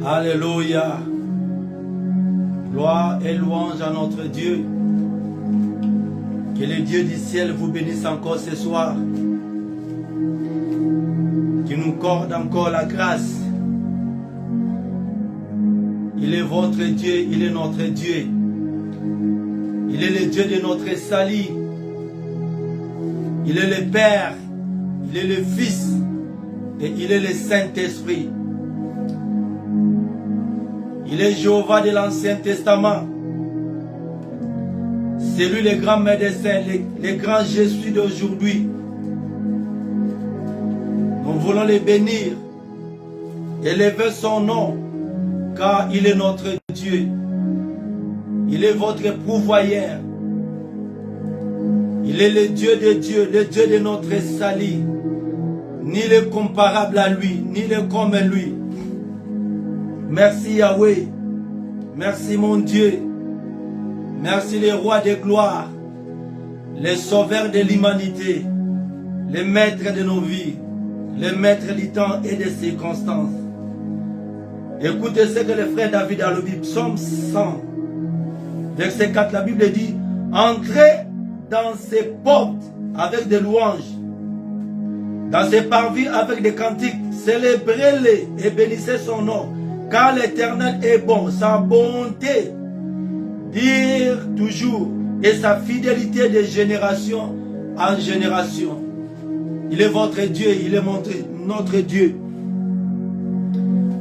Alléluia. Gloire et louange à notre Dieu. Que le Dieu du ciel vous bénisse encore ce soir. Qu'il nous accorde encore la grâce. Il est votre Dieu, il est notre Dieu. Il est le Dieu de notre salut. Il est le Père, il est le Fils et il est le Saint-Esprit. Il est Jéhovah de l'Ancien Testament. C'est lui le grand médecin, le grand Jésus d'aujourd'hui. Nous voulons le bénir, élever son nom, car il est notre Dieu. Il est votre pourvoyeur. Il est le Dieu de Dieu, le Dieu de notre salut. Ni le comparable à lui, ni le comme lui. Merci Yahweh. Merci mon Dieu. Merci le roi de gloire, le sauveur de l'humanité, le maître de nos vies, le maître du temps et des circonstances. Écoutez ce que le frère David a lu, Psaume 100, verset 4, la Bible dit, entrez dans ses portes avec des louanges, dans ses parvis avec des cantiques, célébrez-les et bénissez son nom, car l'Éternel est bon, sa bonté dire toujours et sa fidélité de génération en génération. Il est votre Dieu, il est notre Dieu.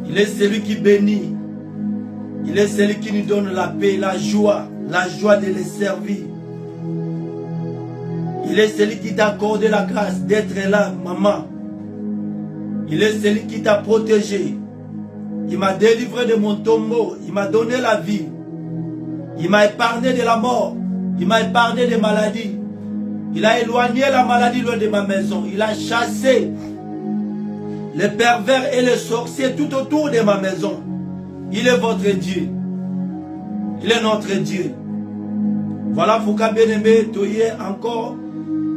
Il est celui qui bénit. Il est celui qui nous donne la paix, la joie de les servir. Il est celui qui t'a accordé la grâce d'être là, maman. Il est celui qui t'a protégé. Il m'a délivré de mon tombeau. Il m'a donné la vie. Il m'a épargné de la mort. Il m'a épargné des maladies. Il a éloigné la maladie loin de ma maison. Il a chassé les pervers et les sorciers tout autour de ma maison. Il est votre Dieu. Il est notre Dieu. Voilà pourquoi bien aimé, toye encore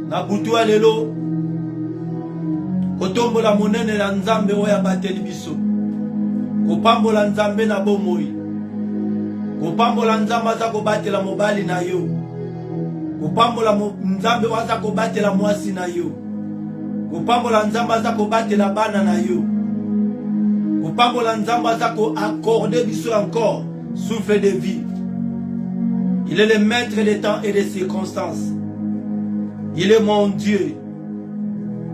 na butu alelo. Kotombo la monene na nzambe oya bateli biso. Kopambola nzambe na bomoi. Kopambola nzambe aza kobatela mobali na yo. Kopambola nzambe aza kobatela mwasi na yo. Kopambola nzambe aza kobatela bana na yo. Kopambola nzambe aza ko accorder biso encore souffle de vie. Il est le maître des temps et des circonstances. Il est mon Dieu.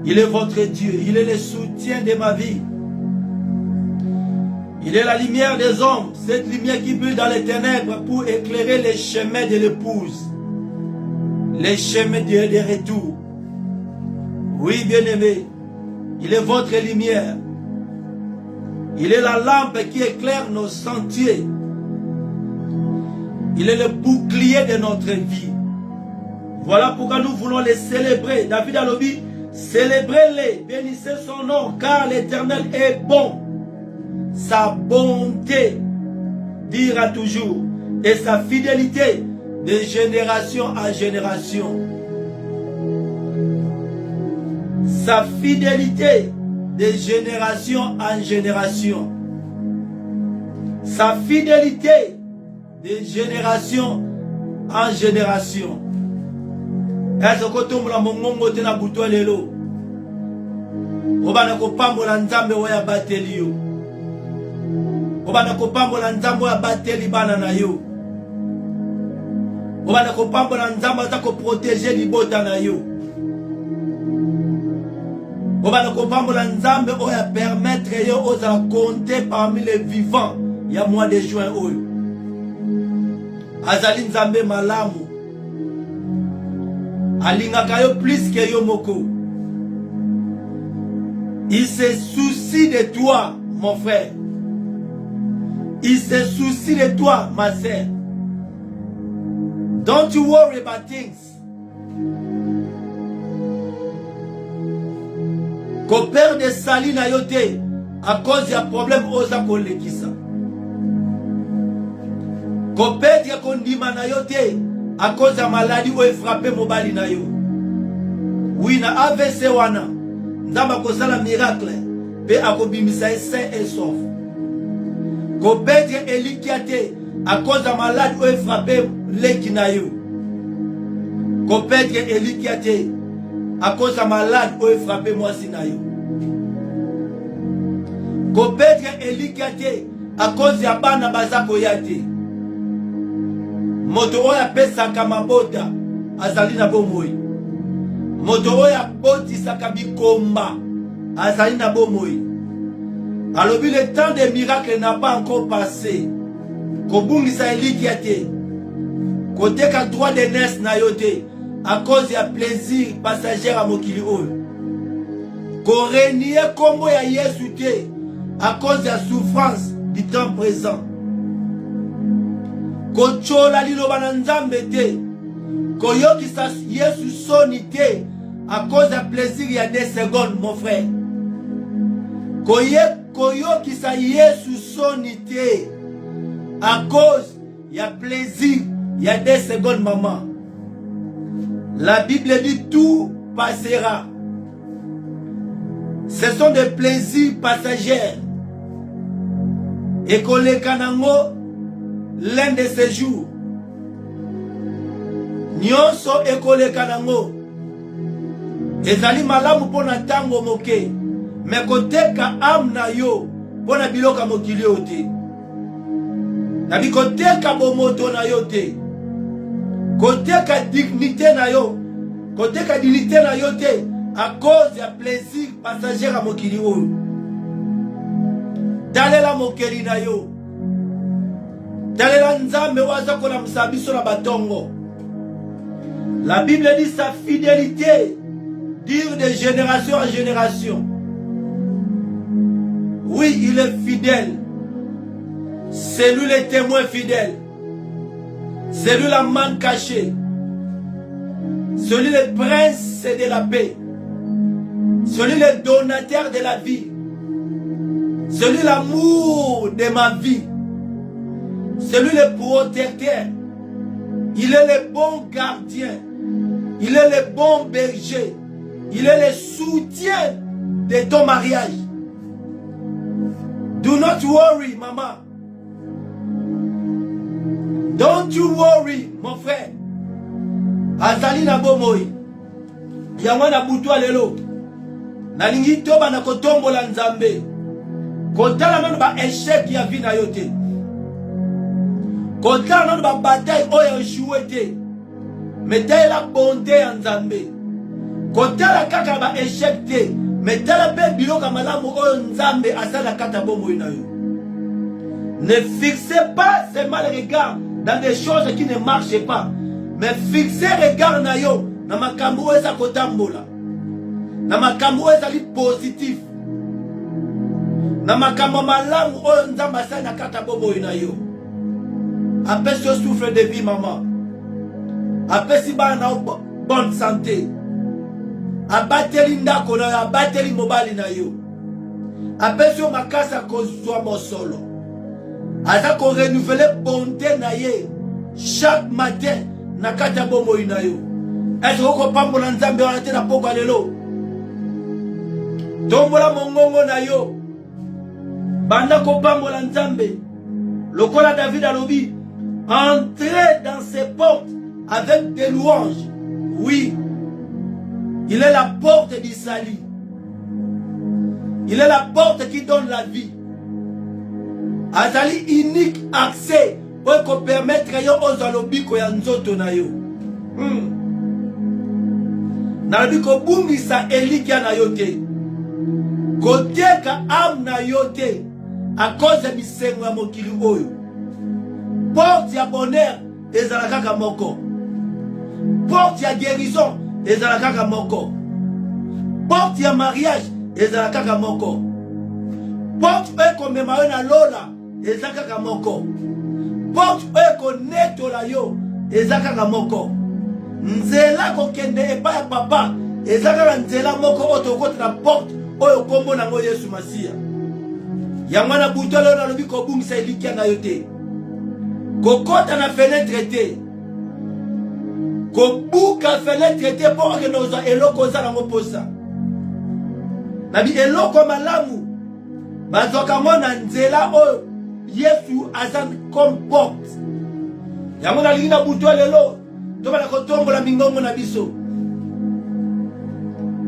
Il est votre Dieu. Il est le soutien de ma vie. Il est la lumière des hommes, cette lumière qui brille dans les ténèbres pour éclairer les chemins de l'épouse, les chemins de retour. Oui, bien-aimé, il est votre lumière. Il est la lampe qui éclaire nos sentiers. Il est le bouclier de notre vie. Voilà pourquoi nous voulons les célébrer. David a dit, célébrez-les, bénissez son nom, car l'Éternel est bon. Sa bonté dira toujours et sa fidélité de génération en génération. Sa fidélité de génération en génération. Sa fidélité de génération en génération. Est-ce que tu me l'as mongo te na buto lelo? Obana ko pambola nzambe oya bateli yo. Obana ko pambola nzambe oya bateli bana na yo. Obana ko pambola nzambe aza ko protéger libota na yo. Obana ko pambola nzambe oya permettre yo oza compter parmi les vivants. Il y a mois de juin oyo. Azali nzambe malamu. Alingaka yo plus que yo moko. Il se soucie de toi, mon frère. Il se soucie de toi, ma sœur. Don't you worry about things. Ko père de sali na yo te à cause ya problème oza ko lekisa. Ko père ko ndima na yo te à cause de la maladie où il frappé mobali na yo. Oui, na AVC wana. Nzamba ko sala miracle. Pe akobimisa sain et sauf. Kobedre elikiate à cause de malade ou frappé lekinayo. Kobedre elikiate à cause de malade ou frappé moi sinayo. Kobedre elikiate à cause ya bana bazako yate. Moto oya pesa kama bota azali na bomoi. Moto oya boti saka bikomba azali na bomoi. Alors le temps des miracles n'a pas encore passé. Kobungisa elikiate. Côté ka droit de nes na yote à cause ya plaisir passager à mokili oyo. Ko renier kombo ya Yesu te à cause de la souffrance du temps présent. Ko chola liloba na nzambe te. Ko yokisa Yesu soni te à cause de plaisir ya 2 secondes mon frère. Ko yokisa Yesu soni te à cause ya plaisir ya 2 secondes maman. La Bible dit tout passera. Ce sont des plaisirs passagers. Et Kole Kanango, l'un de ces jours. Nyonso Ekole Kanango. Ezali malamu pona tango moke. Mais koteka amna yo pona biloka mokili yote. Nabi koteka bomoto na yote. Koteka dignité na yo. Koteka dignité na yote. À cause du plaisir passager à mokili oyo. Dalela mokeli na yo. Dalela nzambe waza kona musabiso na batongo. La Bible dit sa fidélité dure de génération en génération. Oui, il est fidèle. C'est lui le témoin fidèle. C'est lui la main cachée. Celui le prince de la paix. Celui le donateur de la vie. Celui l'amour de ma vie. Celui le protecteur. Il est le bon gardien. Il est le bon berger. Il est le soutien de ton mariage. Do not worry, maman. Don't you worry, mon frère. Azali na bomoi. Yango na butu alelo. Nalingi toba na kotombola nzambe. Kotala nanu ba échec ya vie na yote. Kotala nanu ba bataille oyo échoué te. Metela la bonté ya nzambe. Kotala kaka ba échec te. Metela pe biloka malamu oyo nzambe asala kata bomoi na yo. Ne fixez pas seulement le regard dans des choses qui ne marchent pas. Mais fixez regard na yo. Na makambo eza kotambola. Na makambo ezali positif. Na makambo malamu oyo nzamba sa na kata bobo na yo. Apesi yo souffle de vie maman. Apesi ba na bonne santé. Abateli ndako na yo, abateli mobali na yo. Apesi yo makasa kozwa mosolo. Aza ko renouveler bonté na ye chaque matin na kata bobo na yo. Est-ce que pambola nzambe wana te na poko lelo? Tombola mongongo na yo. Banda ko pambola nzambe. Lokola David alobi, entrez dans ses portes avec des louanges. Oui. Il est la porte du salut. Il est la porte qui donne la vie. Azali unique accès pour permettre yo ozalobi ko ya nzoto na yo. Nalobi ko bungisa elikia na yote. Koteka am na yote à cause de misengo ya mokili oyo. Porte ya bonheur ezala kaka moko. Porte ya guérison ezala kaka moko. Porte ya mariage ezala kaka moko. Porte eko mema na lola ezala kaka moko. Porte eko netola yo ezala kaka moko. Nzela kokende epa ya papa ezala kaka nzela moko otokota na porte oyo kombo na ngo Yesu Masia. Yangwana butolo na lobi ko bungisa elikia na yote. Kokota na fenêtre te. Ko buka fenêtre te pour que nous eloko za na ngoposa. Nabi eloko malamu. Bazoka mona nzela oyo Yesu azan comme porte. Yango na lina butwa lelo. Toba na kotombola mingongo na biso.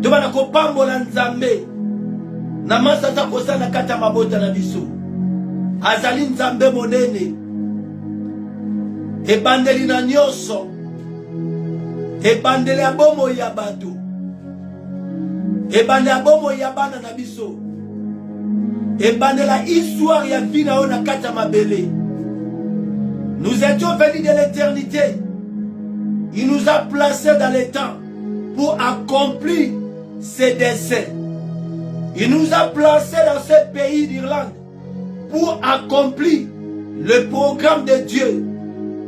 Toba na kopambola nzambe. Na masa za kosala kata mabota na biso. Azali nzambe monene. Ebandeli na nyoso. Ebandeli abomo ya bato. Ebandeli abomo ya bana na biso. Ebandeli la histoire ya vina ona kata mabele. Nous étions venus de l'éternité. Il nous a placés dans le temps pour accomplir ses desseins. Il nous a placés dans ce pays d'Irlande pour accomplir le programme de Dieu.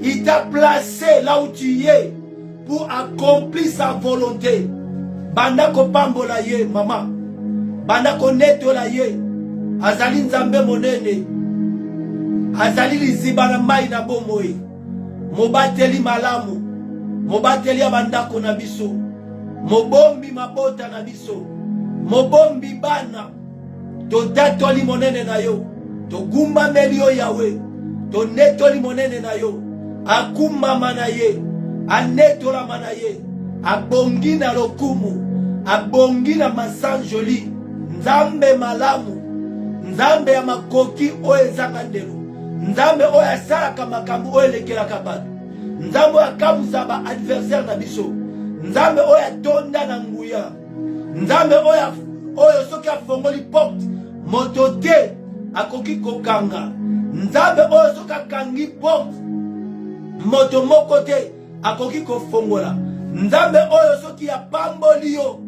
Il t'a placé là où tu es pour accomplir sa volonté. Banda ko pambola ye mama. Banda ko netola ye. Azali nzambe monene. Azali liziba na mai na bomoi. Mobateli malamu. Mobateli abandako na biso. Mobombi mabota na biso. Mobombi bana. To datoli monene na yo. To gumba melio yawe. To netoli monene na yo. Akuma manaye. Anetola manaye. Abongi na lokumu. Abongi na masanjoli. Nzambe malamu. Nzambe ya makoki oye zangandelo. Nzambe oya salaka makambu oye lekela kabatu. Nzambe oya kamuzaba adversaire na biso. Nzambe oya tonda na nguya. Nzambe oya soki afongoli porte moto te akoki kokanga. Nzambe oyo soki akangi porte moto moko te akoki kofongola. Nzambe oyo soki apamboli yo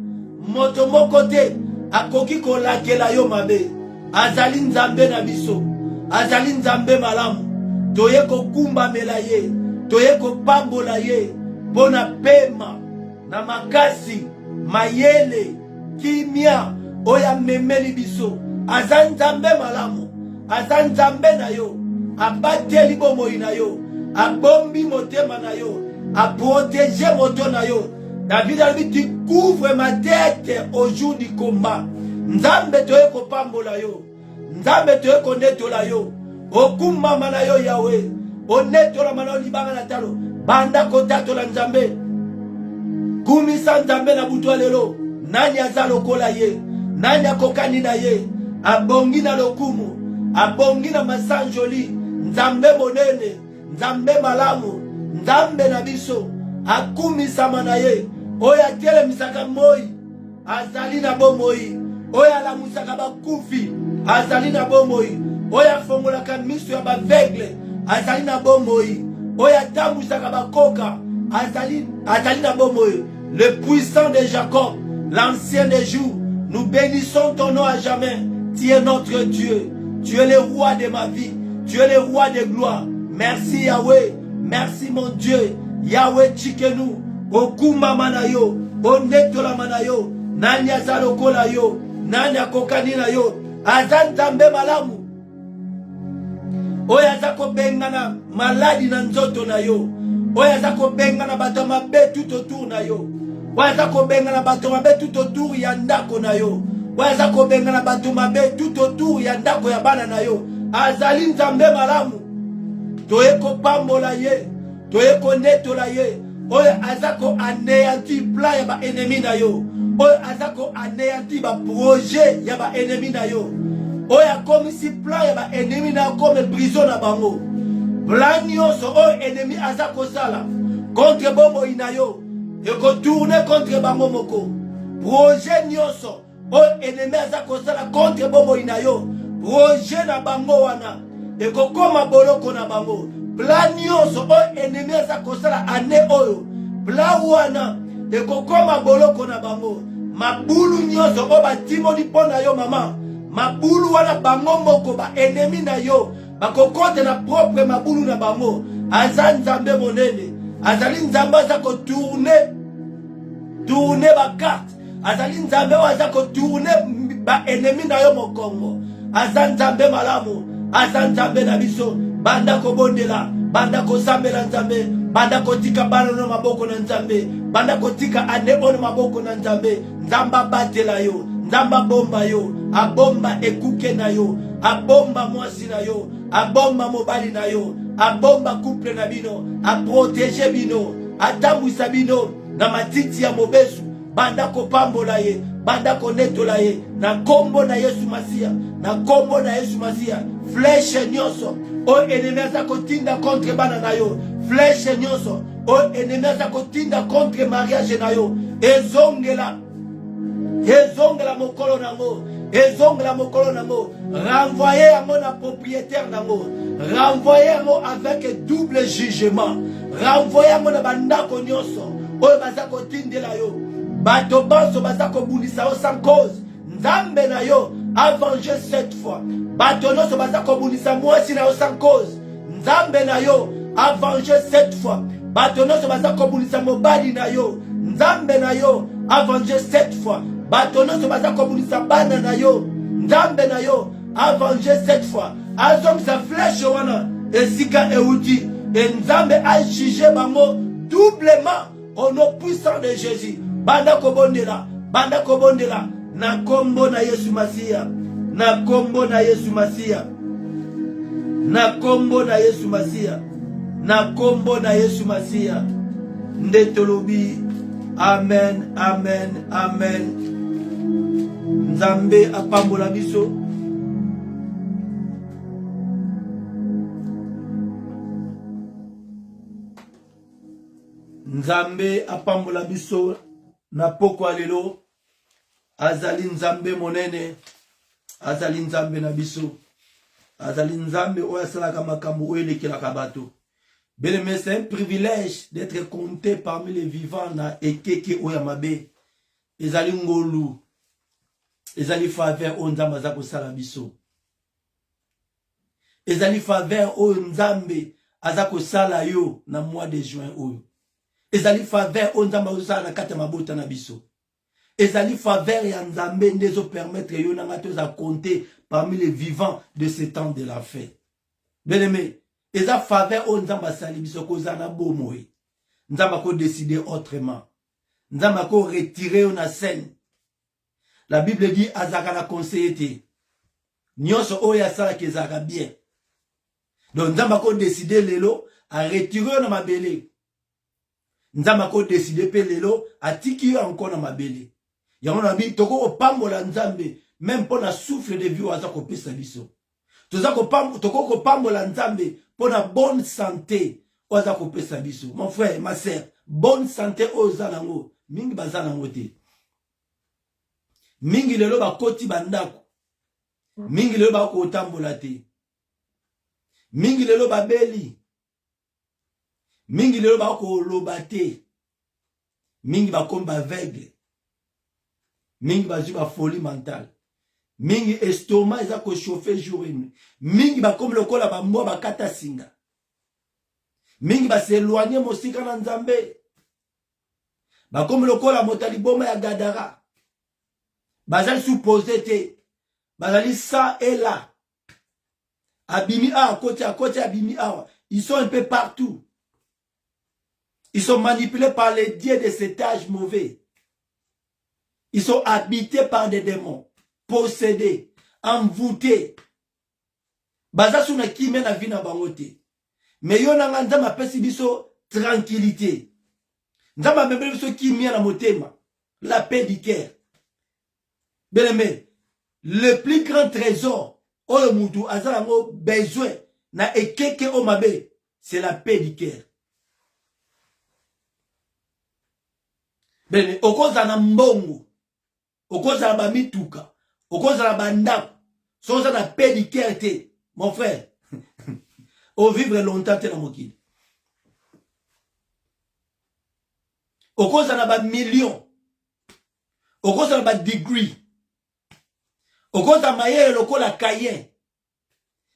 moto moko te akoki kolakela yo mabe. Azali nzambe na biso. Azali nzambe malamu. Toye kokumba mela ye. Toye kopambola ye. Pona pema na makasi mayele kimia oya memeli biso. Azali nzambe malamu. Azali nzambe na yo. Abateli bomoi na yo. Abombi motema na yo. Aprotéger moto na yo. David a dit tu couvres ma tête au jour du combat. Nzambe toye kopambola yo. Nzambe toye konetola yo. Okuma mana yo Yahweh. Onetola mana yo libanga na talo. Banda kotato la nzambe. Kumisa nzambe na butu lelo. Nani azalo kola ye. Nani akokani na ye. Abongi na lokumu. Abongi na masanjoli. Nzambe monene. Nzambe malamu. Nzambe na biso. Akumisa mana ye. Oya tele misaka moi. Azali na bomoi. Oya la musaka bakufi. Azali na bomoi. Oya fongola kamiso ya bavegle. Azali na bomoi. Oya tambusaka bakoka. Azali na bomoi. Le puissant de Jacob, l'ancien des jours, nous bénissons ton nom à jamais. Tu es notre Dieu. Tu es le roi de ma vie. Tu es le roi de gloire. Merci Yahweh. Merci mon Dieu. Yahweh chikenu. Okuma manayo. Onetola manayo. Nani azalokola yo. Nani akokani na yo. Azan tambe malamu. Oya zako bengana maladi na nzoto na yo. Oya zako bengana bato mabe tout autour na yo. Oya zako bengana bato mabe tout autour ya ndako na yo. Oya zako bengana bato mabe tout autour ya ndako ya bana na yo. Azali nzambe malamu. Toye ko pambola ye. Toye ko netola ye. Oya azako anéanti plan ya ba ennemi na yo. Oya azako anéanti ba projet ya ba ennemi na yo. Oya comme si plan ya ba ennemi na comme prison na bango. Plan nyonso oyo ennemi azako sala contre bombo inayo. Eko tourner contre bango moko. Projet nyonso oyo ennemi azako sala contre bombo inayo. Projet na bango wana. Eko koma boloko na bango. Plan nyonso oyo ennemi azako sala ane oyo. Plan wana eko koma boloko na bango. Mabulu nyonso oyo batimoli pona yo mama. Mabulu wana bango moko ba ennemi na yo. Bakokote na propre mabulu na bango. Azali nzambe monene. Azali nzambe azako tourner ba carte. Azali nzambe azako tourner ba ennemi na yo mokongo. Azali nzambe malamu. Azali nzambe na biso. Banda ko bondela. Banda ko sambela nzambe. Banda ko tika bana no maboko na nzambe. Banda ko tika ane ono maboko na nzambe. Nzamba batela yo. Nzamba bomba yo, abomba ekuke na yo, abomba mwasi na yo, abomba mobali na yo, abomba couple na bino, aprotéger bino, atambwisa bino na matiti ya mobesu, banda kopambola ye, banda konetola ye, na kombo na Yesu Masia, na kombo na Yesu Masia, flèche nyonso, o ennemi aza kotinda contre bana na yo, flèche nyonso, o ennemi aza kotinda contre mariage na yo, ezongela mokolo nango, ezongela mokolo nango, renvoyer yango na propriétaire nango, renvoyer yango avec double jugement, renvoyer yango na bandako nyonso, oyo baza kotindela yo, bato banso baza kobundisa yo sans cause, nzambe na yo a vengé 7 fois, bato nyonso baza kobundisa mwasi na yo sans cause, nzambe na yo a vengé 7 fois, bato nyonso baza kobundisa mobali na yo, nzambe na yo a vengé 7 fois, bato nyonso baza kobundisa bana na yo, nzambe na yo a vengé 7 fois, azongisa flèche wana esika euti, et nzambe a jugé bango doublement au nom puissant de Jésus. Banda kobondela, na kombo na Yesu Masia, na kombo na Yesu Masia, na kombo na Yesu Masia, na kombo na Yesu Masia. Ndetolobi, amen, amen, amen. Nzambe apambola biso. Nzambe apambola biso na poko alelo. Azali nzambe monene, azali nzambe na biso, azali nzambe oyo asalaka makambo oyo elekelaka bato. Bien-aimé, c'est un privilège d'être compté parmi les vivants na ekeke oyo mabe. Ezali ngolu, ezali faveur oyo nzambe aza kosala biso. Ezali faveur oyo nzambe aza kosala yo na mois de juin oyo. Ezali faveur oyo nzambe azosala na kati ya mabota na biso. Ezali faveur ya nzambe ndezo permettre yo nanga toza compter parmi les vivants de ce temps de la fête. Bien-aimé, eza faveur oyo nzambe asali biso koza na bomoe. Nzambe ko décider autrement. Nzambe ko retirer yo na scène. La Bible dit azaka na conseiller te. Nyonso oyo asala kezaka bien. Donc nzambe ko décider lelo a retirer yo na mabele. Nzambe ko décider pe lelo atiki yo encore na mabele. Yango na bi toko opambola nzambe même pour na souffle de vie aza kopesa biso. Toko kopambola nzambe pour na bonne santé aza kopesa biso. Mon frère, ma sœur, bonne santé oza nango mingi baza nango te. Mingi lelo ba koti bandako. Mingi lelo ba ko tambola te. Mingi lelo ba beli. Mingi lelo ba ko loba te. Mingi ba komba aveugle. Mingi ba juba folie mentale. Mingi estomac eza ko chauffer jour et nuit. Mingi ba comme lokola ba mwa ba kata singa. Mingi ba s'éloigner mosika na nzambe. Ba comme lokola motali boma ya Gadara. Bazali supposé te. Bazali ça et là. Abimi a côté abimi a. Ils sont un peu partout. Ils sont manipulés par les dieux de cet âge mauvais. Ils sont habités par des démons, possédés, envoûtés. Bazasu na kime na vina bangote. Mais yo na nzamba pesi biso tranquillité. Nzamba membre biso kimia na motema, la paix du cœur. Bien-aimé, le plus grand trésor oyo mutu azala ngo besoin na ekeke o mabe, c'est la paix du cœur. Bien, okoza na mbongo. Okoza na ba mituka, okoza na bandako, soza na paix du cœur te, mon frère. O vivre longtemps te na mokili. Okoza na ba millions, okoza na ba degree, okoza maye lokola Caïn.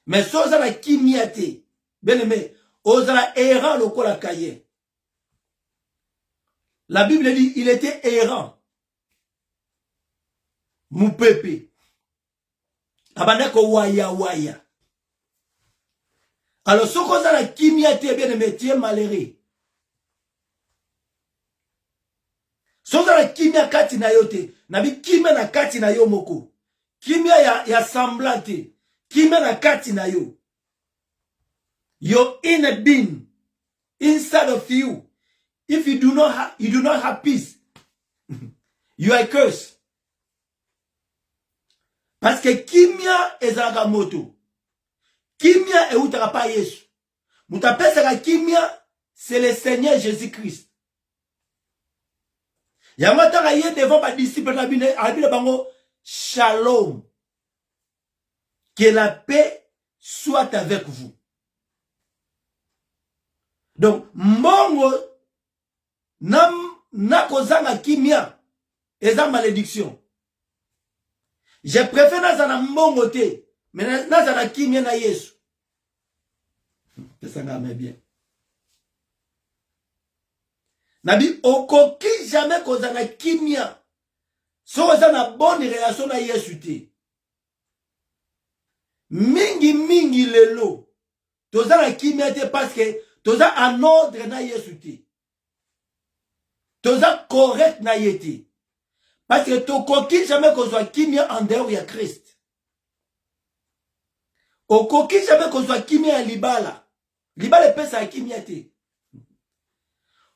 Mais soza na kimia te, bien aimé, oza na errant lokola Caïn. La Bible dit il était errant. Moupepe. Abandako waya waya. Alors, ce qu'on a la kimia te bien aimé, tu es malheureux. Soza na kimia kati na yote. Nabi kimia na kati na yo moko. Kimia ya semblante. Kimia na kati na yo. Your inner being inside of you. If you do not have peace, you are cursed. Parce que kimia ezalaka moto. Kimia eutaka pa Yesu. Mutapesaka kimia, c'est le Seigneur Jésus-Christ. Yamataka ye devant ma disciple abine bango shalom. Que la paix soit avec vous. Donc mbongo na kozanga kimia eza malédiction. Je préfère nazana mbongo te, mais nazana kimia na Yesu. Ça m'a bien. Nabi okoki jamais kozana kimia. So kozana bonne relation na Yesu te. Mingi lelo. Tozana kimia te parce que toza en ordre na Yesu te. Toza correct na yete. Parce que tokoki jamais kozwa kimia en dehors ya Christ. Okoki jamais kozwa kimia ya libala. Libala pesa ya kimia te.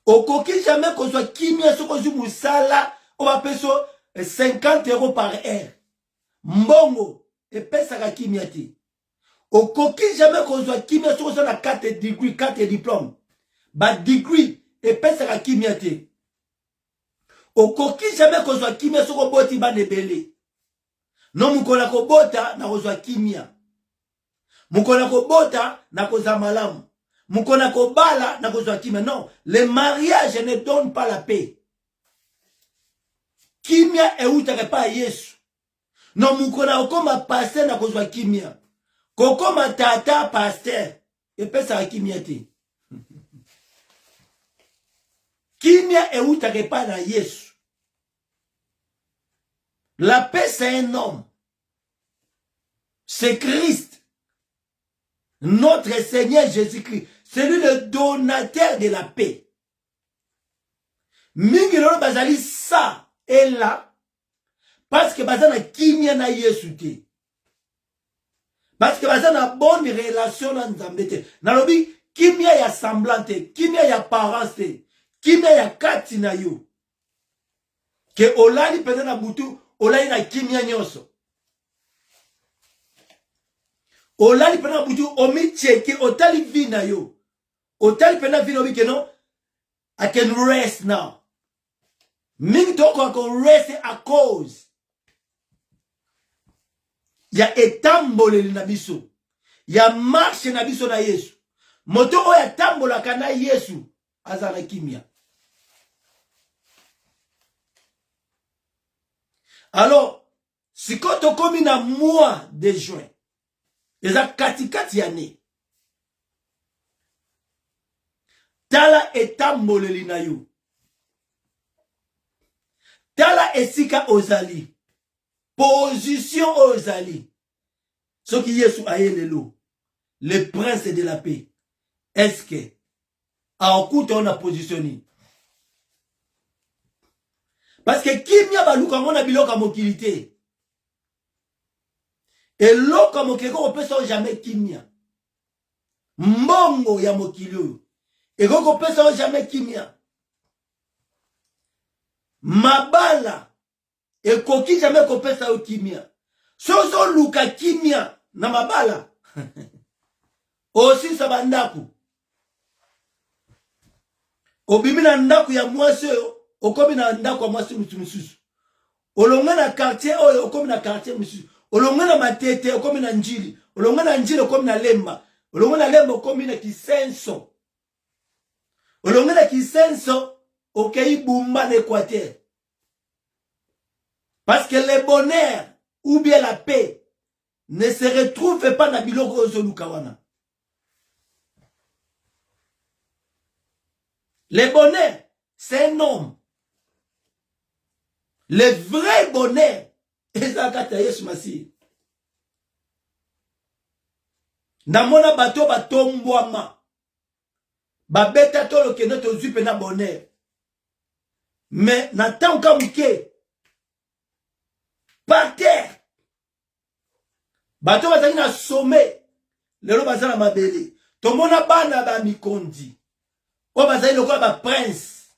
Okoki jamais kozwa kimia soko zu musala o ba peso 50 € par heure. Mbongo e pesa ka kimia te. Okoki jamais kozwa kimia soko na 4 degree 4 diplôme. Ba degree e pesa ka kimia te. Okoki jamais kozwa kimia soko boti ba nebele. Non mukola ko bota na kozwa kimia. Mukola ko bota na kozwa malamu. Mukona ko bala na kozwa kimia. Non, le mariage ne donne pas la paix. Kimia eutaka pa Yesu. Non, mukona okoma pasteur na kozwa kimia. Kokoma tata pasteur e pesa kimia te. Kimia eutaka pa na Yesu. La paix c'est un homme. C'est Christ. Notre Seigneur Jésus-Christ. C'est lui le donateur de la paix. Mingi lolo bazali ça et là. Parce que bazana kimia na Yesu te. Parce que bazana bonne relation na Nzambe te. Nalobi kimia ya semblante, kimia ya parence te, kimia ya kati na yo. Que olali pene na butu, olali na kimia nyonso. Olali pene na butu, omi cheke, otali vi na yo. Otali pene na vi no que non, I can rest now. Mingi toko ako rest à cause. Ya etambole na biso. Ya marche na biso na Yesu. Moto oya tambola kana Yesu. Azana kimia. Alors, si quand on commune à mois de juin, les a katikati yane. Tala etambole na yo. Tala esika ozali. Position ozali. Ce qui Yesu ayelelo. Le prince de la paix. Est-ce que a okuta on a positionné? Parce que kimia baluka ngona biloka mokilité. Et loka mokeko opesa jamais kimia. Mbongo ya mokilio. Et koko pesa jamais kimia. Mabala. Et koki jamais kopesa o kimia. Sozo luka kimia na mabala. Osi sabandaku. Obimina ndaku ya mwasi yo. Okomi na ndaku ya mwasi mususu. Olonga na quartier oyo okomi na quartier mususu. Olonga na matete okomi na njili. Olonga na njili okomi na lemba. Olonga na lemba okomi na kisenso. Olonga na kisenso okei bumba na Équateur. Parce que le bonheur ou bien la paix ne se retrouve pas dans biloko ozolukawana. Le bonheur, c'est un homme. Le vrai bonheur, c'est ça Yesu Masi. Namona bato batombwama. Babeta tolo ke noto zupe na bonheur. Mais Nathan Kamouke, par terre, bato bazali na sommet, lelo bazala mabele, tomona bana ba mikondi, o bazali lokola ba prince,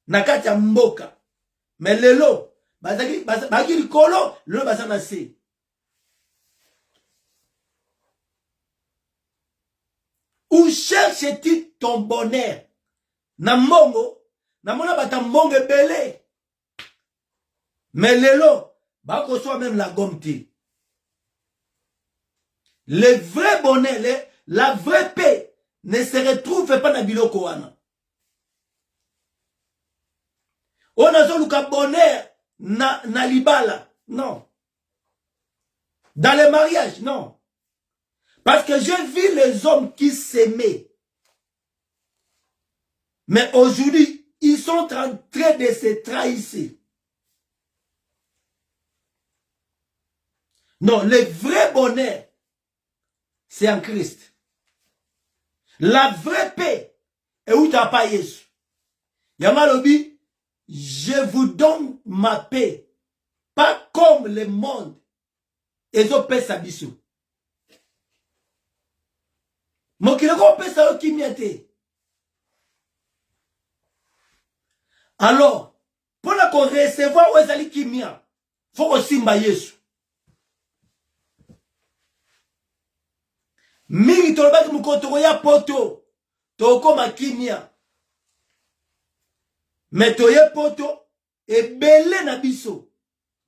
na kati ya mboka, mais lelo, bazali likolo, lelo bazala na se. Où cherches-tu ton bonheur? Na mbongo, na mona bata mbongo ebele. Mais lelo, bako soit même la gomme te. Le vrai bonheur, la vraie paix ne se retrouve pas dans biloko wana. On a zo luka bonheur na libala. Non. Dans le mariage, non. Parce que j'ai vu les hommes qui s'aimaient. Mais aujourd'hui, ils sont en train de se trahir. Non, le vrai bonheur, c'est en Christ. La vraie paix, et où t'as pas Jésus. Yamalobi, je vous donne ma paix. Pas comme le monde. Et zo paix sabiso. Mokiloko paix sa okimiate. Alors, pour qu'on recevoir Wezali Kimia, faut qu'on simba Yesu. Mingi tolobaki mukotoko ya poto, tokoma Kimia. Mais toye poto, ebele na biso,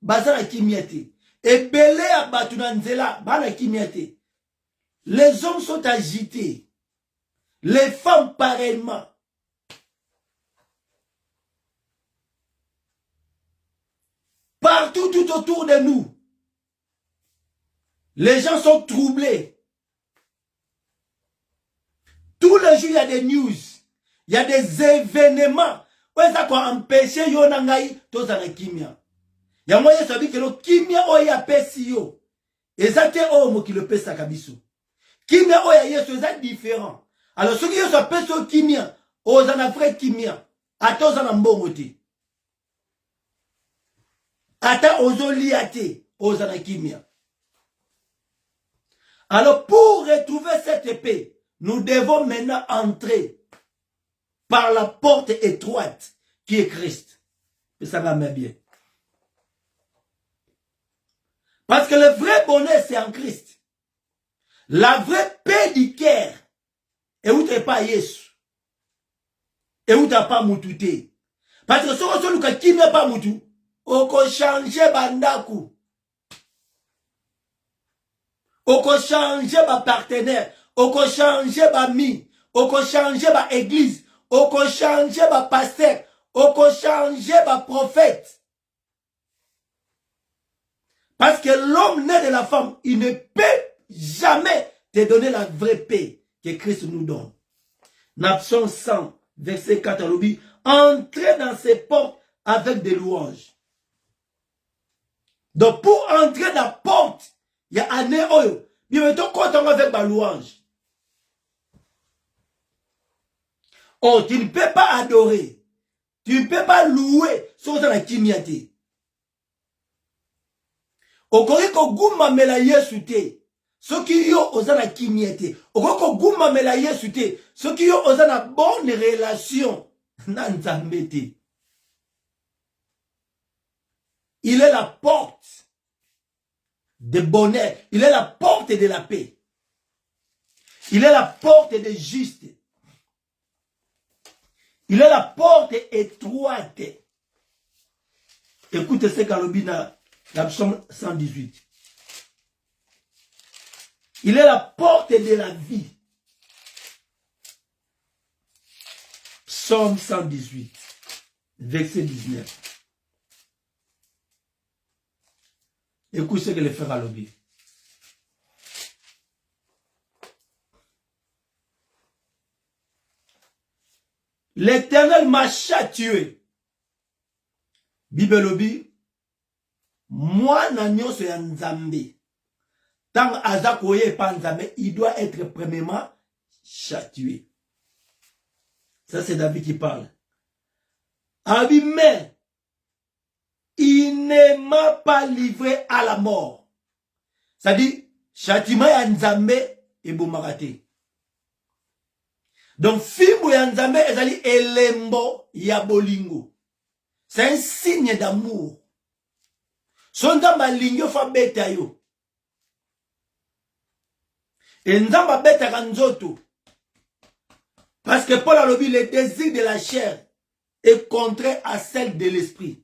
bazana Kimia te. Ebele ya batu na nzela, bana Kimia te. Les hommes sont agités. Les femmes pareillement. Partout, tout autour de nous, les gens sont troublés. Tous les jours, il y a des news. Il y a des événements. Où est-ce qu'on empêche Yonangaï, tous en kimia? Il y a moyen de savoir que le kimia, il y a pesio. Et ça, c'est homme qui le pèse à Kabisu. Kimia, il y a des différents. Alors, ceux qui sont pesio kimia, aux en a vrai kimia, à tous en ambongoté. Ata ozo liate ozana kimia. Alors pour retrouver cette paix, nous devons maintenant entrer par la porte étroite qui est Christ. Et ça va bien. Parce que le vrai bonheur c'est en Christ. La vraie paix du cœur et où t'es pas Yesu. Et où t'as pas moutouté. Parce que ce que nous kimia pas moutou. Oko changer bandaku. Oko changer ba partenaire. Oko changer ba mi. Oko changer ba église. Oko changer ba pasteur. Oko changer ba prophète. Parce que l'homme né de la femme, il ne peut jamais te donner la vraie paix que Christ nous donne. Psaume 100, verset 4, entrez dans ses portes avec des louanges. Donc, pour entrer dans la porte, il y a un oyo. Il y a un content avec ma louange. Oh, tu ne peux pas adorer. Tu ne peux pas louer sans la kimiate. Okoriko guma mela yesu te. Soki yo ozana kimiate. Okoriko guma mela yesu te. Soki yo ozana bonne relation. Nanzambe te. Il est la porte de bonheur. Il est la porte de la paix. Il est la porte de juste. Il est la porte étroite. Écoutez ce qu'Alobina, la psaume 118. Il est la porte de la vie. Psaume 118, verset 19. Écoute ce que le frère a lobby. L'Éternel m'a châtié. Bible lobby. Moi, n'agnon se nzambe. Tant azakoye pas nzambe, il doit être premièrement châtié. Ça, c'est David qui parle. mais il ne m'a pas livré à la mort. Ça dit, châtiment ya Nzambe et Boumarate. Donc, film ya Nzambe ezali elembo ya bolingo. C'est un signe d'amour. Sonda malingyo fa beta yo. Et Nzamba beta kanzoto. Parce que Paul a lobby, le désir de la chair est contraire à celle de l'esprit.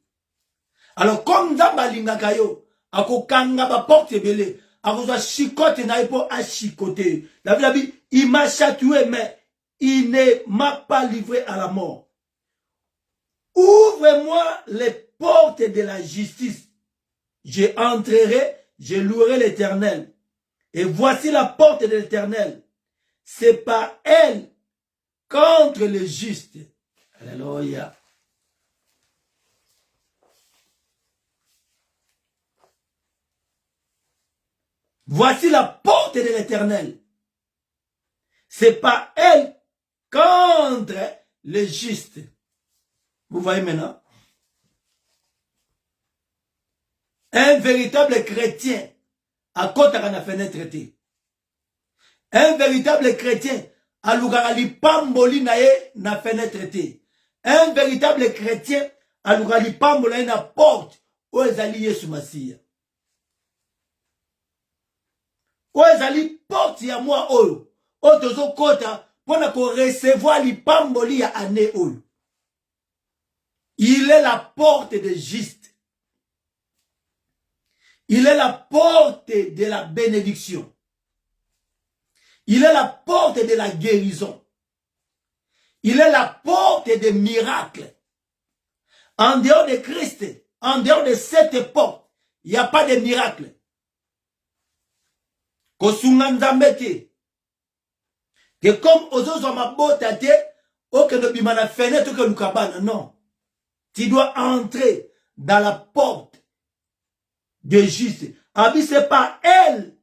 Alors, comme Nzamba lingaka yo, ako kanga ba porte belé, ako zo chicote na ipo a chicote. La Bible, il m'a chatoué, mais il ne m'a pas livré à la mort. Ouvre-moi les portes de la justice. Je entrerai, je louerai l'Éternel. Et voici la porte de l'Éternel. C'est pas elle contre le juste. Alléluia. Voici la porte de l'Éternel. C'est pas elle contre le juste. Vous voyez maintenant? Un véritable chrétien à côté de la fenêtre. Un véritable chrétien à l'ougarali pamboli na fenêtre. Un véritable chrétien à l'ougarali pamboli na porte où ils allaient Yesu Masia. Où ils allaient porte ya moi oyo. Otozo kota pour recevoir li pamboli ya année oyo. Il est la porte de juste. Il est la porte de la bénédiction. Il est la porte de la guérison. Il est la porte des miracles. En dehors de Christ, en dehors de cette porte, il n'y a pas de miracle. Que comme aux ma botate, aucun ne bimana fenêtre que nous cabane. Non. Tu dois entrer dans la porte de juste. Abi, c'est pas elle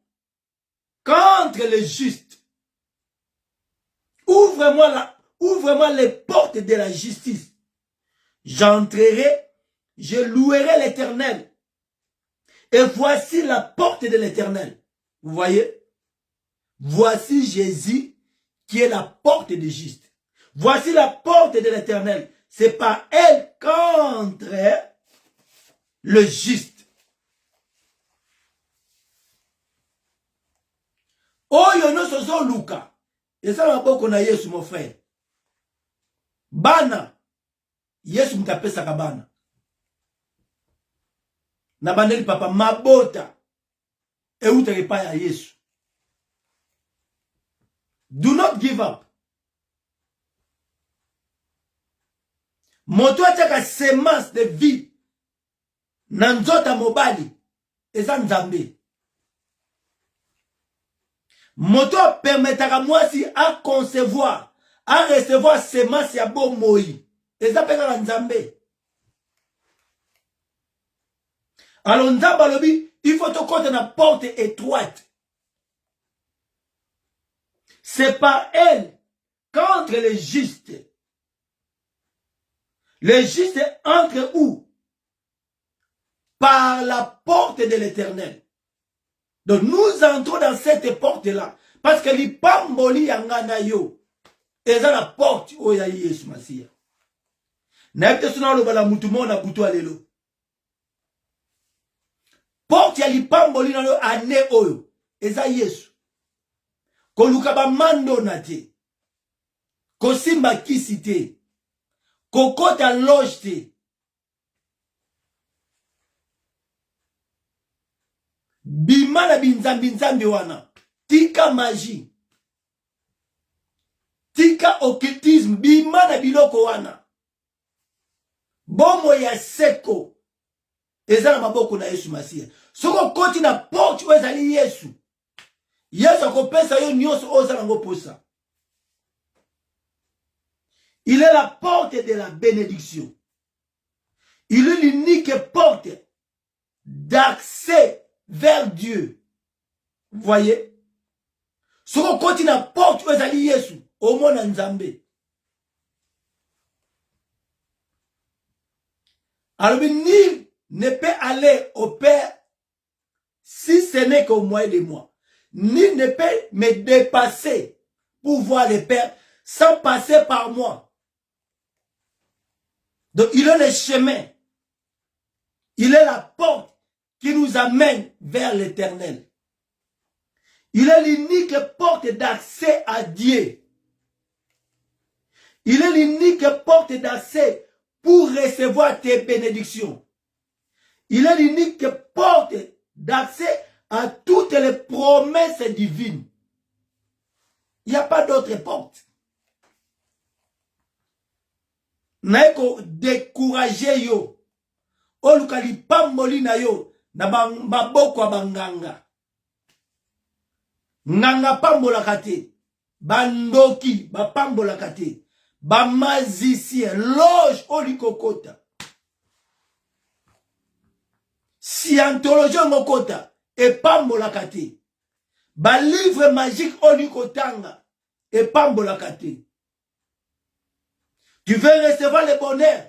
contre le juste. Ouvre-moi les portes de la justice. J'entrerai, je louerai l'Éternel. Et voici la porte de l'Éternel. Vous voyez? Voici Jésus qui est la porte de juste. Voici la porte de l'Éternel. C'est pas elle contre le juste. Oh, yono soso Luka. Et ça, on a beaucoup na Yesu, mon frère. Bana. Yesu mtape sakabana. Na bandeli papa mabota. Et où te repas à Yesu. Do not give up. Moto ataka semence de vie. Nanzota mobali. Eza Nzambe. Moto permettra moi si à concevoir, à recevoir semence ya bon moi. Eza peka Nzambe. Alors Nzamba lobi, il faut te compter na porte étroite. C'est pas elle contre les justes. Les justes entrent où? Par la porte de l'Éternel. Donc nous entrons dans cette porte-là. Parce que les pamboli yangana yo. Et ça la porte où ya Yesu Masia. N'ayete suna lo bala mutumo na butu alelo. Porte ya li pamboli na yo ane oyo. Et ça Yesu. Koluka ba mando na te. Kosimba kisi te. Kokota loge te. Bimana binzambi wana. Tika magie. Tika occultisme. Bimana biloko wana. Bomo ya seko. Ezala maboko na Yesu Masia. Soko koti na porte wezali Yesu. Yesu akopesa yo nyonso ozala ngo posa. Il est la porte de la bénédiction. Il est l'unique porte d'accès vers Dieu. Vous voyez? Ce qu'on continue à porte, vous allez Yesu, au monde en Nzambe. Alors, nul ne peut aller au Père si ce n'est qu'au moyen de moi. Nul ne peut me dépasser pour voir le Père sans passer par moi. Donc, il est le chemin. Il est la porte qui nous amène vers l'éternel. Il est l'unique porte d'accès à Dieu. Il est l'unique porte d'accès pour recevoir tes bénédictions. Il est l'unique porte d'accès à toutes les promesses divines. Il n'y a pas d'autre porte. Naeko décourager yo. Olukali pamboli na yo na maboko banganga. Nganga pambola kate. Bandoki ba pambola kate. Ba magicien loge olikokota. Scientologie ngokota et pambola kate. Ba livre magique olikotanga et pambola kate. Tu veux recevoir le bonheur.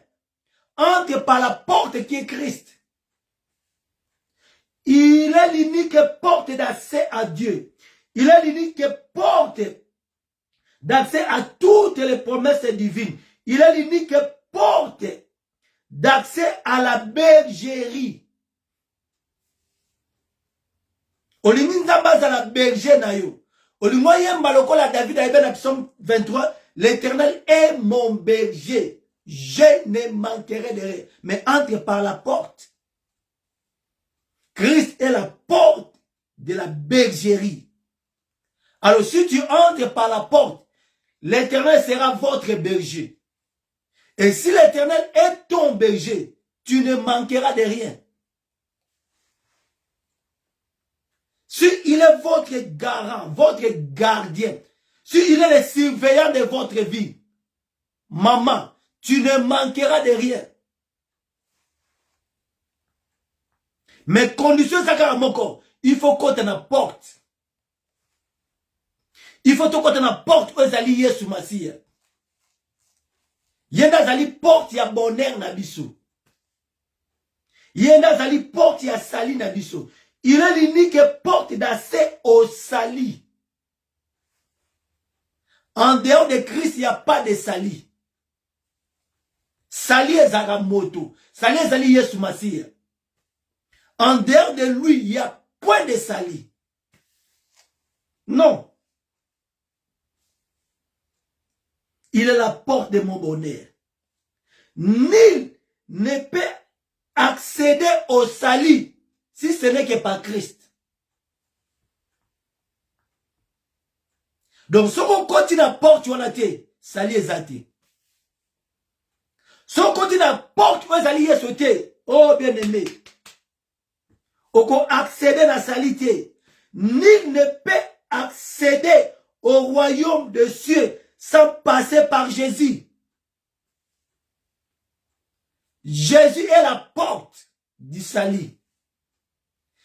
Entre par la porte qui est Christ. Il est l'unique porte d'accès à Dieu. Il est l'unique porte d'accès à toutes les promesses divines. Il est l'unique porte d'accès à la bergerie. Oliminzamba za la berger na yo. Olimoyemba lokola David a dans Psaume 23, l'Éternel est mon berger. Je ne manquerai de rien. Mais entre par la porte. Christ est la porte de la bergerie. Alors si tu entres par la porte, l'Éternel sera votre berger. Et si l'Éternel est ton berger, tu ne manqueras de rien. Si il est votre garant, votre gardien, si il est le surveillant de votre vie, maman, tu ne manqueras de rien. Mais condition ça mon corps, il faut qu'on t'en apporte. Il faut qu'on t'en apporte aux alliés Yesu Masia. Yenda zali porte ya bonheur na biso. Yenda zali porte ya sali na biso. Il est l'unique porte d'accès au sali. En dehors de Christ, il n'y a pas de sali. Sali ezaka moto. Sali ezali Yesu Masia. En dehors de lui, il n'y a point de sali. Non. Il est la porte de mon bonheur. Nul ne peut accéder au sali si ce n'est que par Christ. Donc, si on continue à porte, on a été sali ezate. Si on continue à porte, on a été oh bien aimé. On peut accéder à la salité. Nul ne peut accéder au royaume de cieux sans passer par Jésus. Jésus est la porte du salut.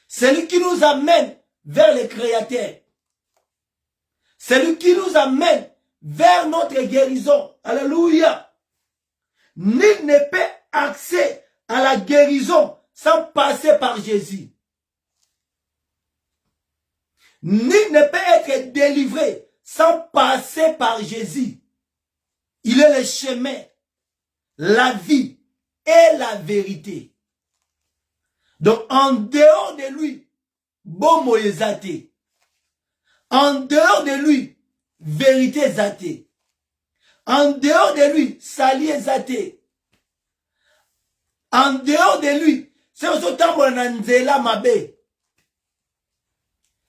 C'est lui qui nous amène vers le Créateur. C'est lui qui nous amène vers notre guérison. Alléluia. Nul ne peut accéder à la guérison sans passer par Jésus. Nul ne peut être délivré sans passer par Jésus. Il est le chemin, la vie et la vérité. Donc en dehors de lui, bomo ezate. En dehors de lui, vérité ezate. En dehors de lui, sali ezate. En dehors de lui, c'est aussi tambola na nzela mabe.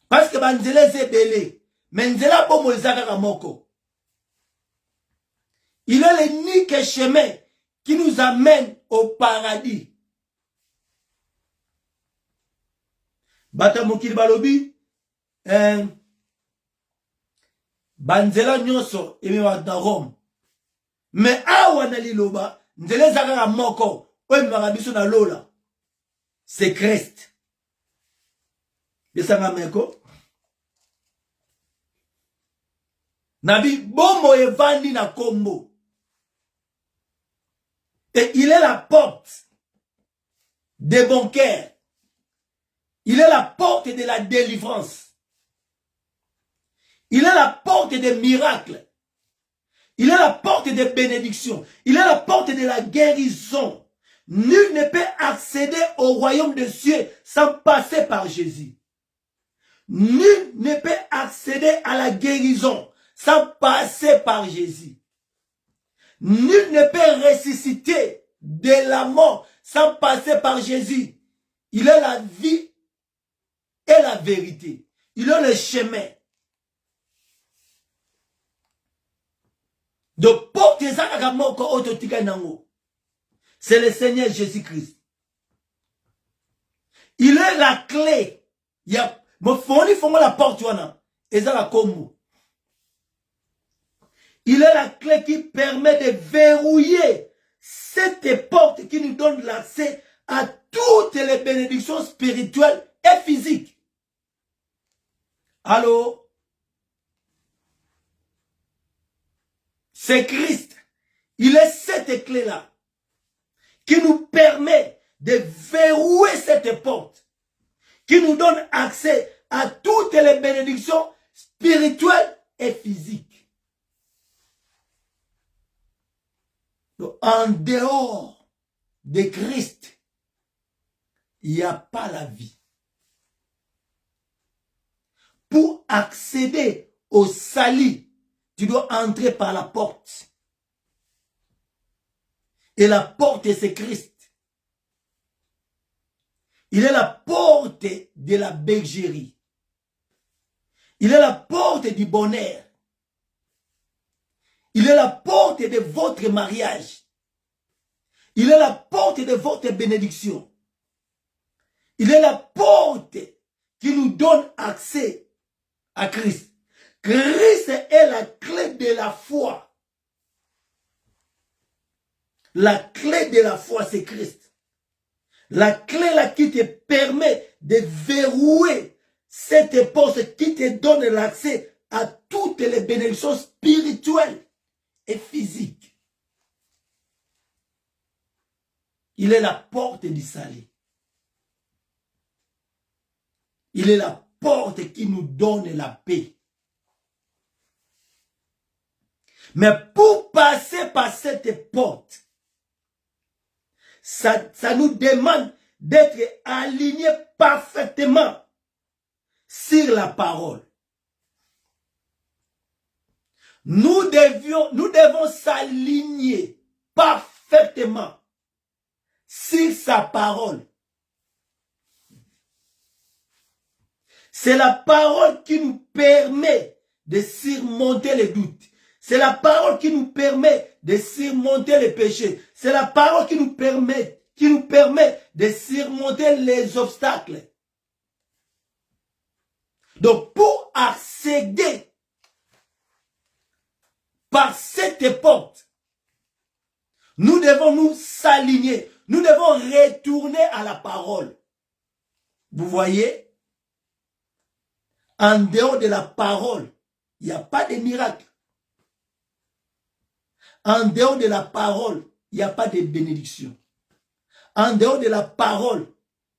Parce que banzela c'est belé. Mais nzela bomo ezaka moko. Il est l'unique chemin qui nous amène au paradis. Bata mokili balobi, banzela nyonso emema na Rome. Mais awa na liloba, nzela ezaka moko, oyo biso na lola. C'est Christ. Besanga meko. Nabi bomo evandi na kombo. Et il est la porte des bons cœurs. Il est la porte de la délivrance. Il est la porte des miracles. Il est la porte des bénédictions. Il est la porte de la guérison. Nul ne peut accéder au royaume des cieux sans passer par Jésus. Nul ne peut accéder à la guérison sans passer par Jésus. Nul ne peut ressusciter de la mort sans passer par Jésus. Il est la vie et la vérité. Il est le chemin. Donc, c'est le Seigneur Jésus-Christ. Il est la clé. Il y a la porte. Il est la clé qui permet de verrouiller cette porte qui nous donne l'accès à toutes les bénédictions spirituelles et physiques. Allô? C'est Christ. Il est cette clé-là qui nous permet de verrouiller cette porte, qui nous donne accès à toutes les bénédictions spirituelles et physiques. Donc, en dehors de Christ, il n'y a pas la vie. Pour accéder au salut, tu dois entrer par la porte. Et la porte, c'est Christ. Il est la porte de la bergerie. Il est la porte du bonheur. Il est la porte de votre mariage. Il est la porte de votre bénédiction. Il est la porte qui nous donne accès à Christ. Christ est la clé de la foi. La clé de la foi, c'est Christ. La clé là qui te permet de verrouiller cette porte qui te donne l'accès à toutes les bénédictions spirituelles et physiques. Il est la porte du salut. Il est la porte qui nous donne la paix. Mais pour passer par cette porte, ça nous demande d'être alignés parfaitement sur la parole. Nous devons s'aligner parfaitement sur sa parole. C'est la parole qui nous permet de surmonter les doutes. C'est la parole qui nous permet de surmonter les péchés. C'est la parole qui nous permet de surmonter les obstacles. Donc, pour accéder par cette porte, nous devons nous s'aligner. Nous devons retourner à la parole. Vous voyez? En dehors de la parole, il n'y a pas de miracle. En dehors de la parole, il n'y a pas de bénédiction. En dehors de la parole,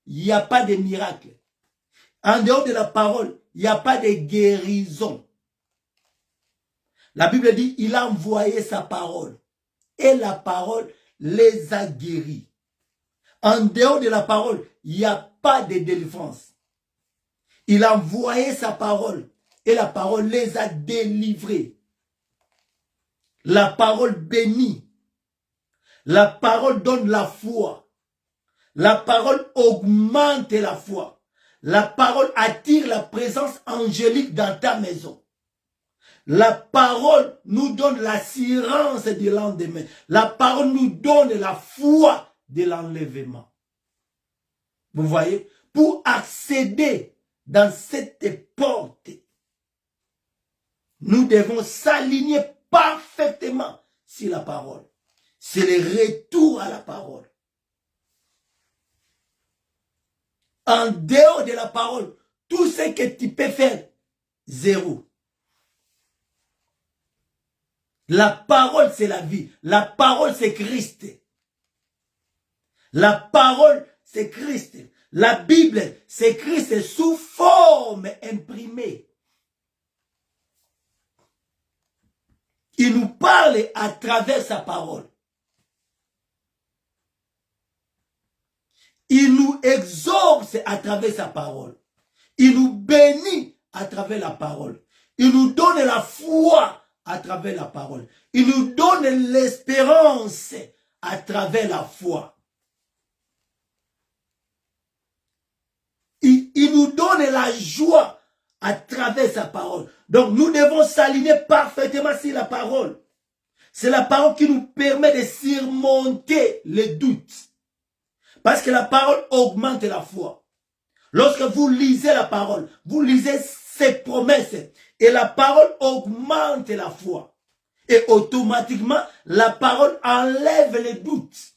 il n'y a pas de miracle. En dehors de la parole, il n'y a pas de guérison. La Bible dit, il a envoyé sa parole. Et la parole les a guéris. En dehors de la parole, il n'y a pas de délivrance. Il a envoyé sa parole. Et la parole les a délivrés. La parole bénit. La parole donne la foi. La parole augmente la foi. La parole attire la présence angélique dans ta maison. La parole nous donne l'assurance de lendemain. La parole nous donne la foi de l'enlèvement. Vous voyez? Pour accéder dans cette porte, nous devons s'aligner parfaitement sur la parole. C'est le retour à la parole. En dehors de la parole, tout ce que tu peux faire, zéro. La parole, c'est la vie. La parole, c'est Christ. La parole, c'est Christ. La Bible, c'est Christ sous forme imprimée. Il nous parle à travers sa parole. Il nous exorce à travers sa parole. Il nous bénit à travers la parole. Il nous donne la foi à travers la parole. Il nous donne l'espérance à travers la foi. Il nous donne la joie à travers sa parole. Donc nous devons s'aligner parfaitement sur la parole. C'est la parole qui nous permet de surmonter les doutes. Parce que la parole augmente la foi. Lorsque vous lisez la parole, vous lisez ses promesses et la parole augmente la foi. Et automatiquement, la parole enlève les doutes.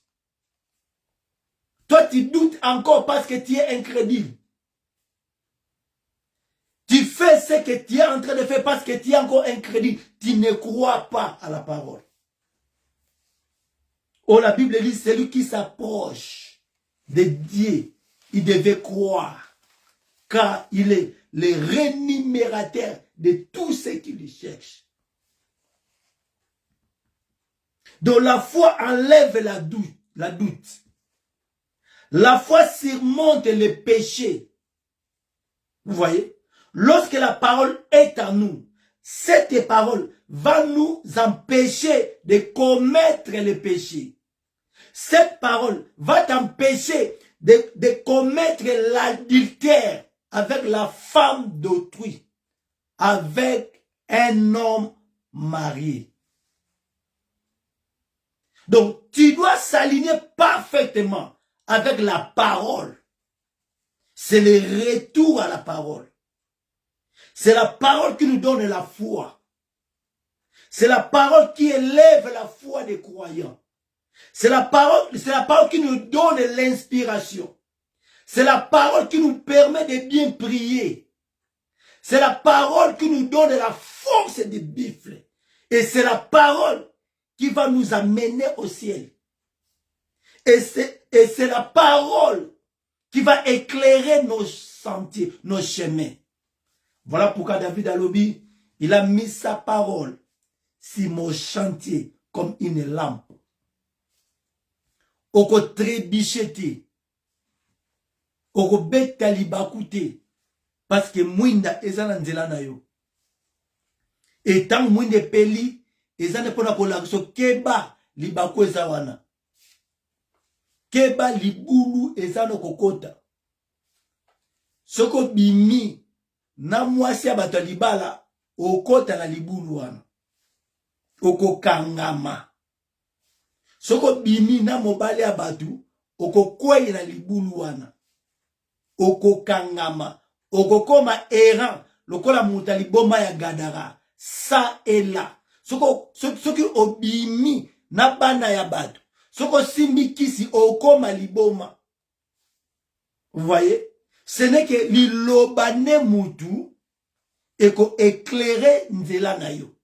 Toi, tu doutes encore parce que tu es incrédule. Tu fais ce que tu es en train de faire parce que tu es encore incrédule. Tu ne crois pas à la parole. Oh, la Bible dit, celui qui s'approche de Dieu, il devait croire, car il est le rémunérateur de tous ceux qui lui cherchent. Donc la foi enlève la doute. La foi surmonte les péchés. Vous voyez? Lorsque la parole est en nous, cette parole va nous empêcher de commettre les péchés. Cette parole va t'empêcher de commettre l'adultère avec la femme d'autrui, avec un homme marié. Donc, tu dois s'aligner parfaitement avec la parole. C'est le retour à la parole. C'est la parole qui nous donne la foi. C'est la parole qui élève la foi des croyants. C'est la parole qui nous donne l'inspiration. C'est la parole qui nous permet de bien prier. C'est la parole qui nous donne la force de bifler. Et c'est la parole qui va nous amener au ciel. Et c'est la parole qui va éclairer nos sentiers, nos chemins. Voilà pourquoi David Alobi, il a mis sa parole sur mon chantier comme une lampe. Oko trébichete, oko beta libakute, parce que mwinda ezana nzela na yo. Et tant mwinde peli, ezana pona kolakso keba libaku ezawana. Keba libulu ezana kokota. Soko bimi, na mwasi abato libala, okota na libulu wana. Oko kangama. Soko bimi na mobali abatu, oko kweye na libulu wana. Oko kangama. Oko koma errant, lokola mutali boma ya gadara. Sa et là. Soki obimi na bana ya batu. Soko simbi kisi okoma liboma. Vous voyez? Ce n'est que lilobane mutu eko éclairer nzela na yo.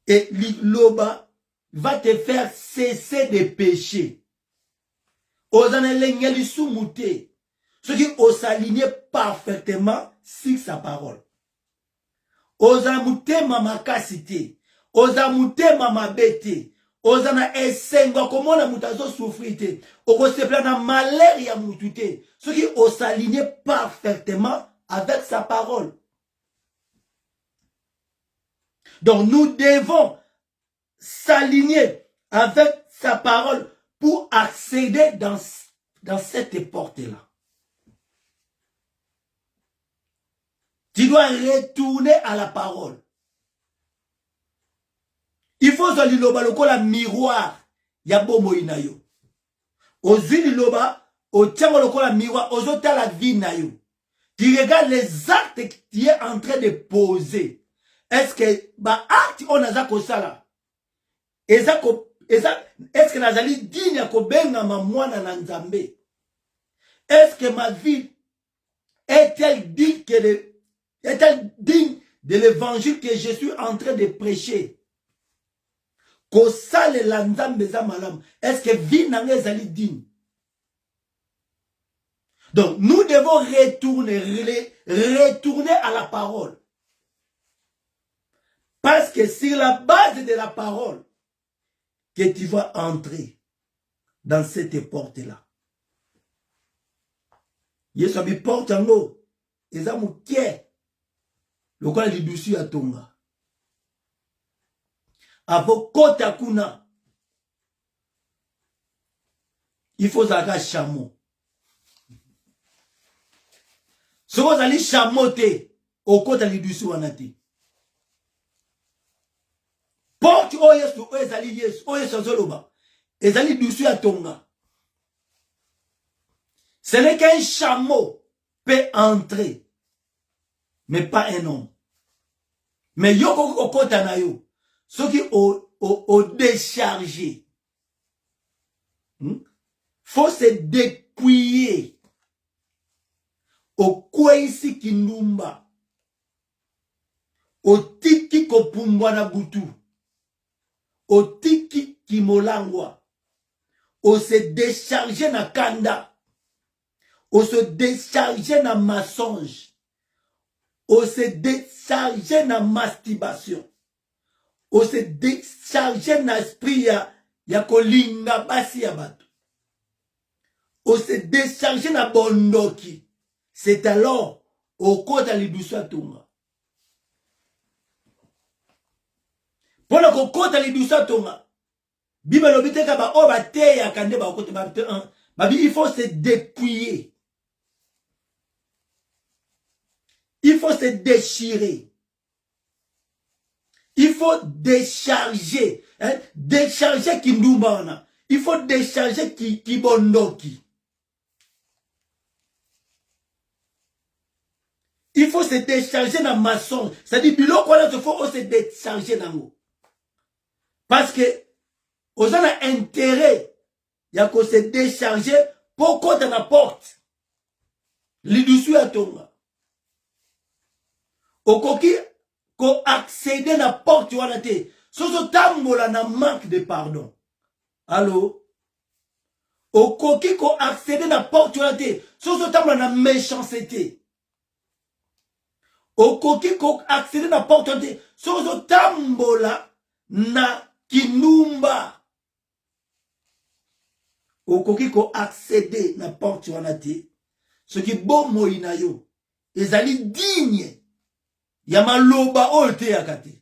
Et liloba va te faire cesser de pécher. Osana lengeli soumouté. Ce qui s'aligne parfaitement sur sa parole. Osana mouté mama kasité. Osana mouté mama bête. Osana esengo komona mutazo souffrité. Oko se plana malheur ya mutute. Ce qui s'aligne parfaitement avec sa parole. Donc nous devons s'aligner avec sa parole pour accéder dans cette porte-là. Tu dois retourner à la parole. Il faut se liloba lokola miroir ya bomo inayo. Ozi liloba otiango lokola miroir ozota la vie na yo. Tu regardes les actes que tu es en train de poser. Est-ce que ba acte on aza kosala? Est-ce que nazali digne ya kobenga mwana na nzambe? Est-ce que ma vie est-elle digne de l'évangile que je suis en train de prêcher? Est-ce que vie n'a ezali digne? Donc, nous devons retourner à la parole. Parce que c'est la base de la parole que tu vas entrer dans cette porte-là. Yesu abi porte yango eza mukie lokola lidusu ya tonga. Avo kota kuna il faut zaka chameau. Soko zali chameau te okota lidusu wana te. Porte o Yesu o ezali Yesu o Yesu azoloba ezali lidusu ya tonga. Ce n'est qu'un chameau peut entrer, mais pas un homme. Mais yo okota na yo, ce qui au déchargé, faut se dépouiller. Au kwesi kinumba, au tiki kopumbwa na butu, au tiki kimolangwa, au se décharger na kanda. On se décharger dans mensonge. On se décharger dans masturbation. On se décharger dans l'esprit ya kolinga basi ya bato. On se décharger dans bondoki. C'est alors au côté de l'idoussa tonga. Pour le côté de l'idoussa tonga, Bible l'obité ka ba oba te ya kande ba côté ba te un. Il faut se dépouiller. Il faut se déchirer. Il faut décharger. Hein? Décharger qui nous bana. Il faut décharger qui bondoki. Il faut se décharger dans maçon. C'est-à-dire, il faut se décharger dans l'eau. Parce que, aux gens ont intérêt, il y a qu'on se décharger pour qu'on te porte. L'idussu à tonga. Okoki ko accéder na porte wana te soso tambola na manque de pardon. Allô? Okoki ko accéder na porte wana te soso tambola na méchanceté. Okoki ko accéder na porte wana te soso tambola na kinumba. Okoki ko accéder na porte wana te ce qui bon moina yo ezali digne. Yamaloba olte yakate.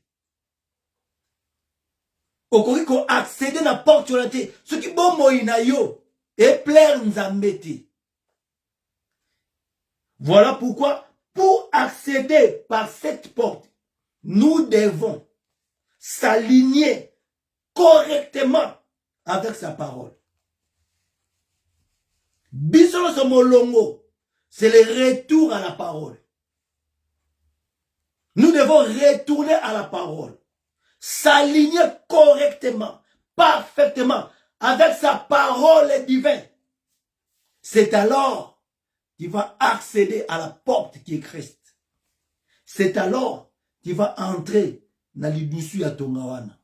Okoki ko accéder na porte yolate. Ce qui bon moina yo. Et plaire nzambete. Voilà pourquoi, pour accéder par cette porte, nous devons s'aligner correctement avec sa parole. Bisolo somolongo, c'est le retour à la parole. Nous devons retourner à la parole, s'aligner correctement, parfaitement, avec sa parole divine. C'est alors qu'il va accéder à la porte qui est Christ. C'est alors qu'il va entrer dans l'idussu à Tongawana.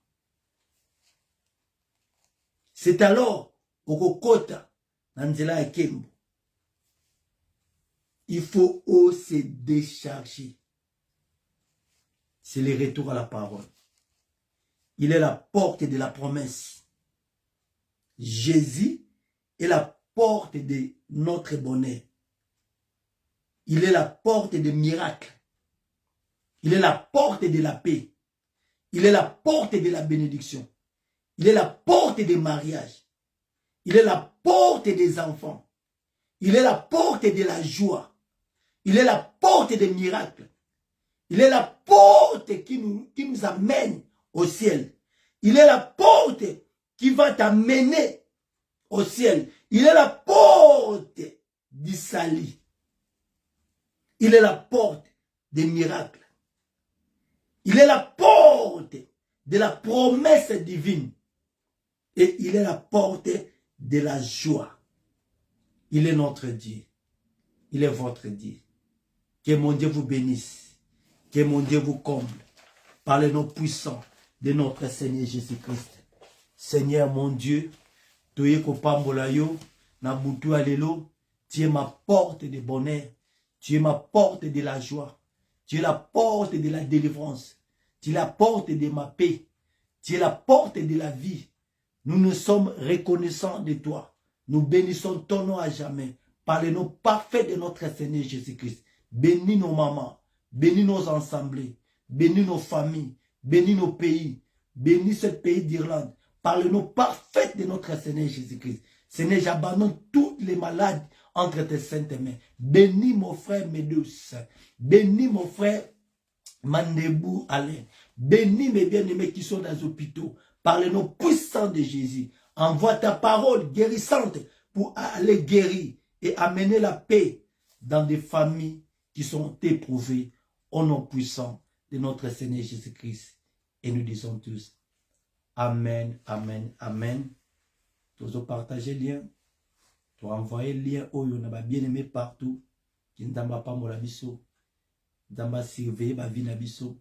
C'est alors au Kokota, dans Nzela et Kembo. Il faut se décharger. C'est le retour à la parole. Il est la porte de la promesse. Jésus est la porte de notre bonheur. Il est la porte des miracles. Il est la porte de la paix. Il est la porte de la bénédiction. Il est la porte des mariages. Il est la porte des enfants. Il est la porte de la joie. Il est la porte des miracles. Il est la porte qui nous amène au ciel. Il est la porte qui va t'amener au ciel. Il est la porte du salut. Il est la porte des miracles. Il est la porte de la promesse divine. Et il est la porte de la joie. Il est notre Dieu. Il est votre Dieu. Que mon Dieu vous bénisse. Que mon Dieu vous comble par le nom puissant de notre Seigneur Jésus-Christ. Seigneur mon Dieu, toye ko pambola yo na butu alelo Tu es ma porte de bonheur. Tu es ma porte de la joie. Tu es la porte de la délivrance. Tu es la porte de ma paix. Tu es la porte de la vie. Nous nous sommes reconnaissants de toi. Nous bénissons ton nom à jamais. Par le nom parfait de notre Seigneur Jésus-Christ. Bénis nos mamans. Bénis nos assemblées. Bénis nos familles. Bénis nos pays. Bénis ce pays d'Irlande. Par le nom parfait de notre Seigneur Jésus-Christ. Seigneur, j'abandonne toutes les malades entre tes saintes mains. Bénis mon frère Médus. Bénis mon frère Mandebou Alain. Bénis mes bien-aimés qui sont dans les hôpitaux. Par le nom puissant de Jésus. Envoie ta parole guérissante pour aller guérir et amener la paix dans des familles qui sont éprouvées au nom puissant de notre Seigneur Jésus-Christ. Et nous disons tous Amen, Amen, Amen. Tous partager le lien. Tu envoyer le lien où on a bien aimé partout. Qui ne t'a pas mon abisso. Damba surveiller ma vie nabisso.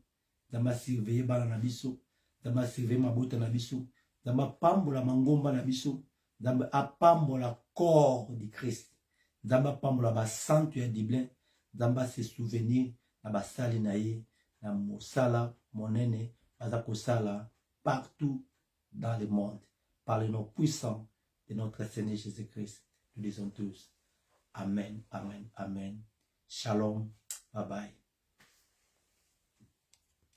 Damba surveiller ma nabisso. Damba surveiller ma botte nabisso. Damba pambola mangomba nabisso. Damba apambola corps du Christ. Damba pambola ba santu ya diblin. Damba se souvenir na ba sali na ye. Na mosala monene. Bazako sala partout dans le monde. Par le nom puissant de notre Seigneur Jésus-Christ. Nous disons tous Amen, Amen, Amen. Shalom, bye bye.